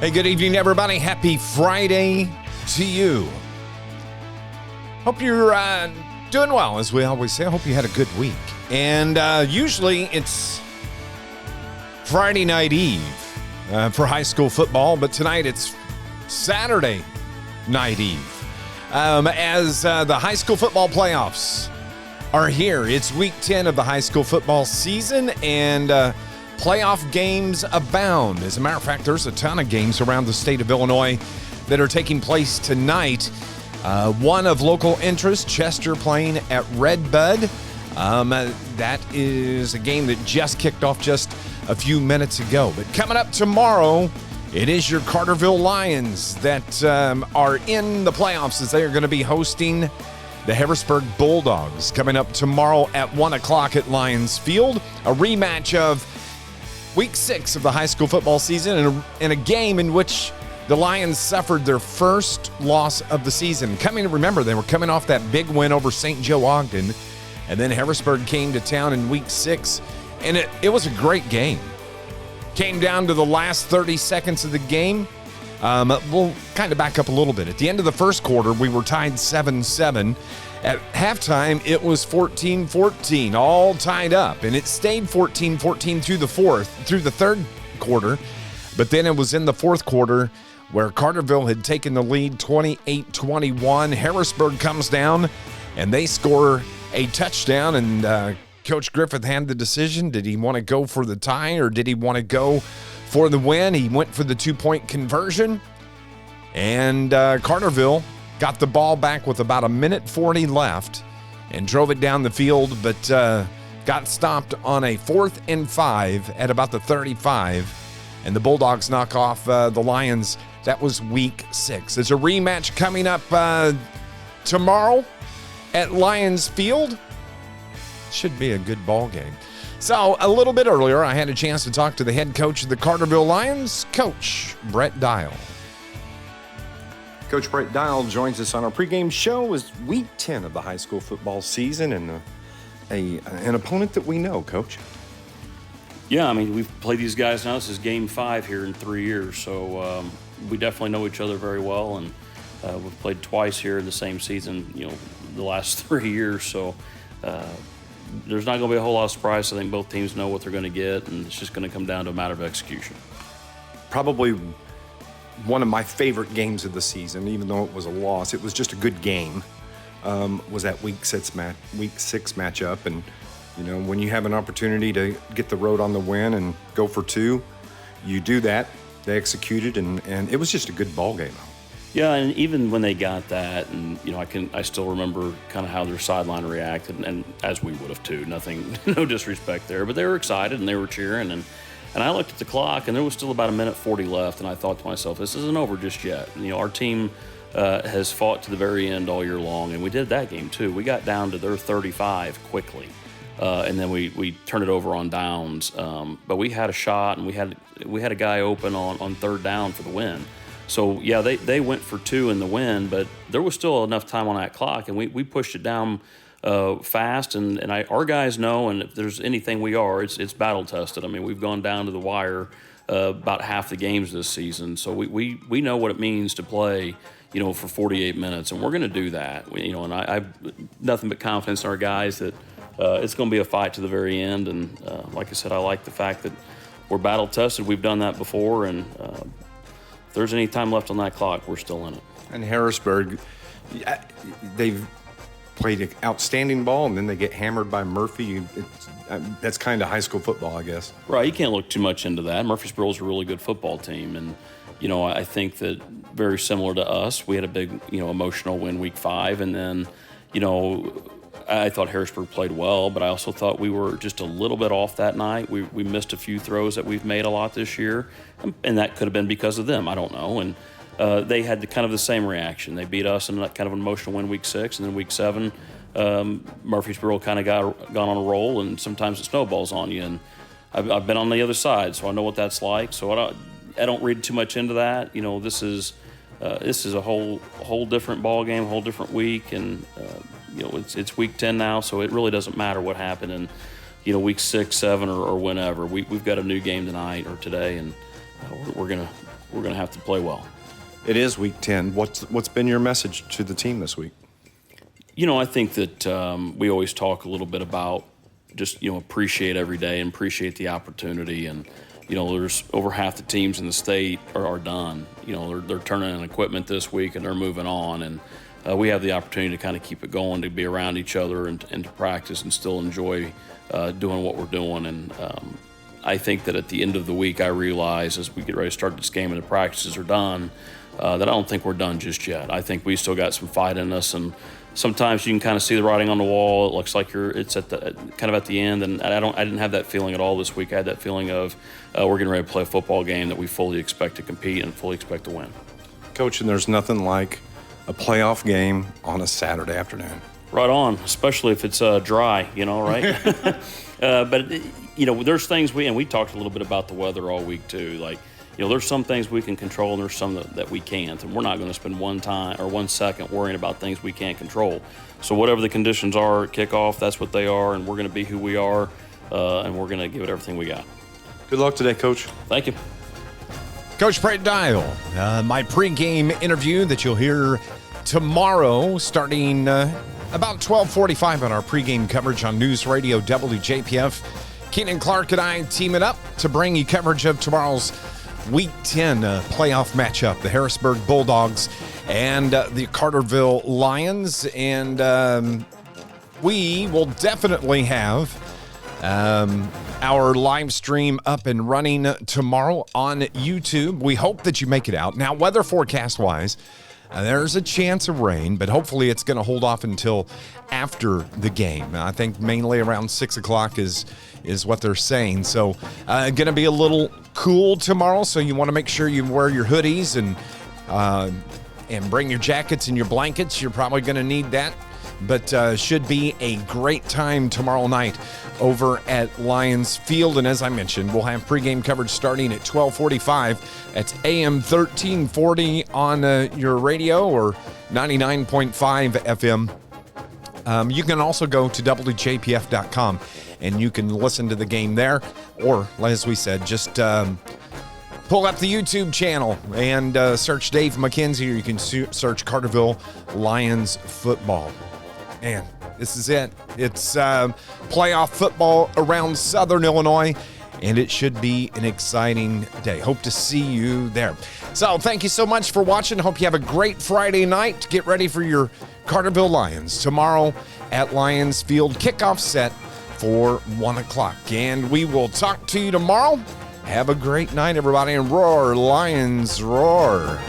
Hey, good evening, everybody. Happy Friday to you. Hope you're doing well, as we always say. I hope you had a good week. And usually it's Friday night eve for high school football, but tonight it's Saturday night eve. As the high school football playoffs are here, it's week 10 of the high school football season, and playoff games abound. As a matter of fact, there's a ton of games around the state of Illinois that are taking place tonight. One of local interest, Chester playing at Red Bud. That is a game that just kicked off just a few minutes ago. But coming up tomorrow, it is your Carterville Lions that are in the playoffs, as they are going to be hosting the Harrisburg Bulldogs. Coming up tomorrow at 1 o'clock at Lions Field, a rematch of Week 6 of the high school football season, in a game in which the Lions suffered their first loss of the season. Remember, they were coming off that big win over St. Joe Ogden, and then Harrisburg came to town in Week 6, and it was a great game. Came down to the last 30 seconds of the game. We'll kind of back up a little bit. At the end of the first quarter, we were tied 7-7. At halftime, it was 14-14, all tied up, and it stayed 14-14 through the third quarter. But then it was in the fourth quarter where Carterville had taken the lead 28-21. Harrisburg comes down, and they score a touchdown, and Coach Griffith had the decision. Did he want to go for the tie, or did he want to go for the win? He went for the two-point conversion, and Carterville got the ball back with about 1:40 left and drove it down the field, but got stopped on a 4th and 5 at about the 35, and the Bulldogs knock off the Lions. That was Week 6. There's a rematch coming up tomorrow at Lions Field. Should be a good ball game. So a little bit earlier, I had a chance to talk to the head coach of the Carterville Lions, Coach Brett Dial. Coach Brett Dial joins us on our pregame show as Week 10 of the high school football season, and an opponent that we know, Coach. Yeah, I mean, we've played these guys now. This is Game 5 here in 3 years, so we definitely know each other very well, and we've played twice here in the same season, the last 3 years, so there's not going to be a whole lot of surprise. I think both teams know what they're going to get, and it's just going to come down to a matter of execution. Probably one of my favorite games of the season, even though it was a loss. It was just a good game. Was that Week 6 matchup, and when you have an opportunity to get the road on the win and go for 2, you do that. They executed, and it was just a good ball game. Yeah, and even when they got that, and I still remember kind of how their sideline reacted, and as we would have too. No disrespect there, but they were excited and they were cheering, and I looked at the clock, and there was still about 1:40 left, and I thought to myself, this isn't over just yet. Our team has fought to the very end all year long, and we did that game too. We got down to their 35 quickly, and then we turned it over on downs. But we had a shot, and we had a guy open on third down for the win. So yeah, they went for 2 in the win, but there was still enough time on that clock, and we pushed it down fast, and our guys know, and if there's anything we are, it's battle tested. I mean, we've gone down to the wire about half the games this season, so we know what it means to play, for 48 minutes, and we're going to do that. And I've nothing but confidence in our guys that it's going to be a fight to the very end, and like I said, I like the fact that we're battle tested. We've done that before, and if there's any time left on that clock, we're still in it. And Harrisburg, they've played outstanding ball, and then they get hammered by Murphy. That's kind of high school football, I guess. Right, you can't look too much into that. Murfreesboro's a really good football team, and I think that very similar to us, we had a big emotional win Week 5, and then I thought Harrisburg played well, but I also thought we were just a little bit off that night. We missed a few throws that we've made a lot this year, and that could have been because of them. I don't know. And they had the same reaction. They beat us in kind of an emotional win Week 6, and then Week 7, Murfreesboro kind of gone on a roll, and sometimes it snowballs on you. And I've been on the other side, so I know what that's like. So I don't read too much into that. This is a whole different ball game, a whole different week, and it's Week 10 now, so it really doesn't matter what happened in Week 6, 7, or whenever. We've got a new game tonight or today, and we're we're going to have to play well. It is week 10. What's been your message to the team this week? I think that we always talk a little bit about just, appreciate every day and appreciate the opportunity. And, there's over half the teams in the state are done. They're turning in equipment this week and they're moving on. And we have the opportunity to kind of keep it going, to be around each other and to practice and still enjoy doing what we're doing. And I think that at the end of the week, I realize as we get ready to start this game and the practices are done, that I don't think we're done just yet. I think we still got some fight in us, and sometimes you can kind of see the writing on the wall. It looks like it's at the kind of at the end, and I didn't have that feeling at all this week. I had that feeling of we're getting ready to play a football game that we fully expect to compete and fully expect to win. Coach, and there's nothing like a playoff game on a Saturday afternoon. Right on, especially if it's dry, right? But there's things we talked a little bit about the weather all week too. Like, there's some things we can control and there's some that we can't, and we're not going to spend 1 second worrying about things we can't control. So whatever the conditions are at kickoff, that's what they are, and we're going to be who we are, and we're going to give it everything we got. Good luck today, Coach. Thank you. Coach Brent Dial, my pregame interview that you'll hear tomorrow starting about 12:45 on our pregame coverage on News Radio WJPF. Keenan Clark and I teaming up to bring you coverage of tomorrow's Week 10 playoff matchup, the Harrisburg Bulldogs and the Carterville Lions. And we will definitely have our live stream up and running tomorrow on YouTube. We hope that you make it out. Now, weather forecast-wise, there's a chance of rain, but hopefully it's going to hold off until after the game. I think mainly around 6 o'clock is what they're saying. So going to be a little cool tomorrow, so you want to make sure you wear your hoodies and bring your jackets and your blankets. You're probably going to need that. But should be a great time tomorrow night over at Lions Field. And as I mentioned, we'll have pregame coverage starting at 12:45. That's AM 1340 on your radio or 99.5 FM. You can also go to WJPF.com and you can listen to the game there. Or, as we said, just pull up the YouTube channel and search Dave McKenzie, or you can search Carterville Lions football. Man, this is it. It's playoff football around Southern Illinois, and it should be an exciting day. Hope to see you there. So thank you so much for watching. Hope you have a great Friday night. Get ready for your Carterville Lions tomorrow at Lions Field. Kickoff set for 1 o'clock. And we will talk to you tomorrow. Have a great night, everybody, and roar, Lions, roar.